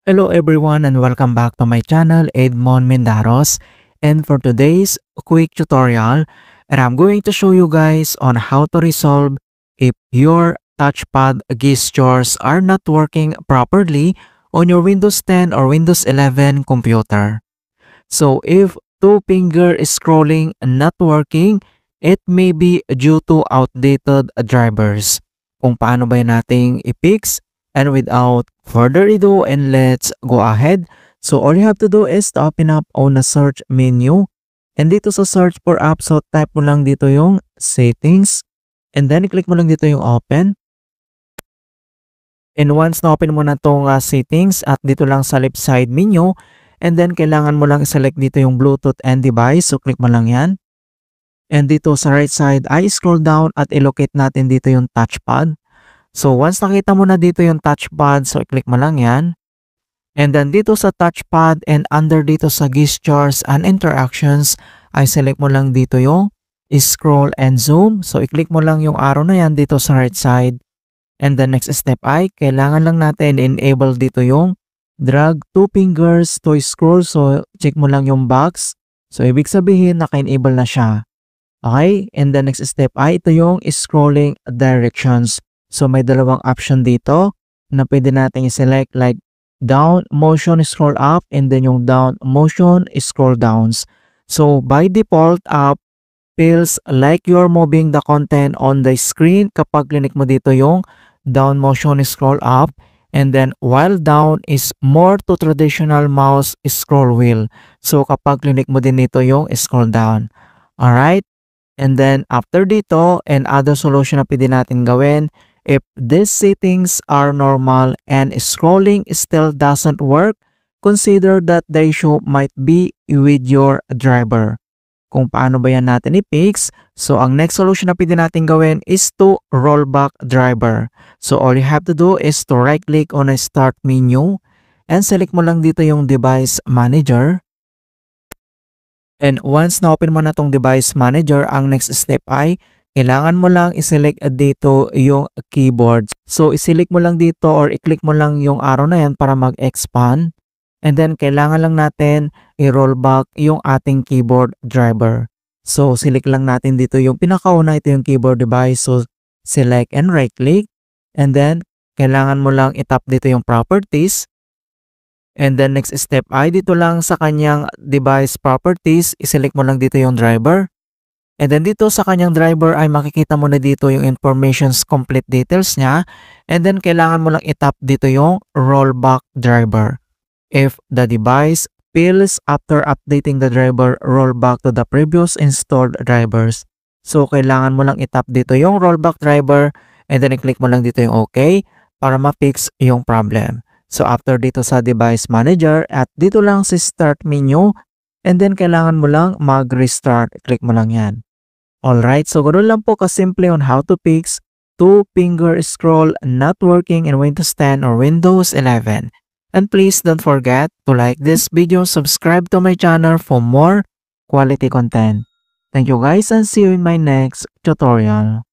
Hello everyone and welcome back to my channel, Edmond Mendaros. And for today's quick tutorial, I'm going to show you guys on how to resolve if your touchpad gestures are not working properly on your Windows 10 or Windows 11 computer. So if two-finger scrolling not working, it may be due to outdated drivers. Kung paano ba nating i-fix. And without further ado, and let's go ahead. So all you have to do is to open up on the search menu. And dito sa search for app, so type mo lang dito yung settings. And then i-click mo lang dito yung open. And once na-open mo na itong settings at dito lang sa left side menu. And then kailangan mo lang i-select dito yung Bluetooth and device. So click mo lang yan. And dito sa right side, ay scroll down at i-locate natin dito yung touchpad. So once nakita mo na dito yung touchpad, so i-click mo lang yan. And then dito sa touchpad and under dito sa gestures and interactions, ay select mo lang dito yung scroll and zoom. So i-click mo lang yung arrow na yan dito sa right side. And the next step ay kailangan lang natin enable dito yung drag two fingers to scroll. So check mo lang yung box. So ibig sabihin naka-enable na siya. Okay? And the next step ay ito yung scrolling directions. So may dalawang option dito na pwede natin i-select like down motion scroll up and then yung down motion scroll downs. So by default feels like you're moving the content on the screen kapag click mo dito yung down motion scroll up, and then while down is more to traditional mouse scroll wheel. So kapag click mo din dito yung scroll down. Alright? And then after dito and other solution na pwede natin gawin, if these settings are normal and scrolling still doesn't work, consider that the issue might be with your driver. Kung paano ba yan natin i-fix? So ang next solution na pwede natin gawin is to roll back driver. So all you have to do is to right click on a start menu and select mo lang dito yung device manager. And once na-open mo na tong device manager, ang next step ay kailangan mo lang i-select dito yung keyboard. So, i-select mo lang dito or i-click mo lang yung arrow na yan para mag-expand. And then, kailangan lang natin i-roll back yung ating keyboard driver. So, select lang natin dito yung pinakauna, ito yung keyboard device. So, select and right-click. And then, kailangan mo lang i-tap dito yung properties. And then, next step ay dito lang sa kanyang device properties, i-select mo lang dito yung driver. And then dito sa kanyang driver ay makikita mo na dito yung information's complete details niya. And then kailangan mo lang i-tap dito yung rollback driver. If the device fails after updating the driver, roll back to the previous installed drivers. So kailangan mo lang i-tap dito yung rollback driver and then i-click mo lang dito yung OK para ma-fix yung problem. So after dito sa device manager at dito lang sa start menu and then kailangan mo lang mag-restart. Click mo lang yan. Alright, so ganoon lang po kasimple on how to fix two-finger scroll not working in Windows 10 or Windows 11. And please don't forget to like this video, subscribe to my channel for more quality content. Thank you guys and see you in my next tutorial.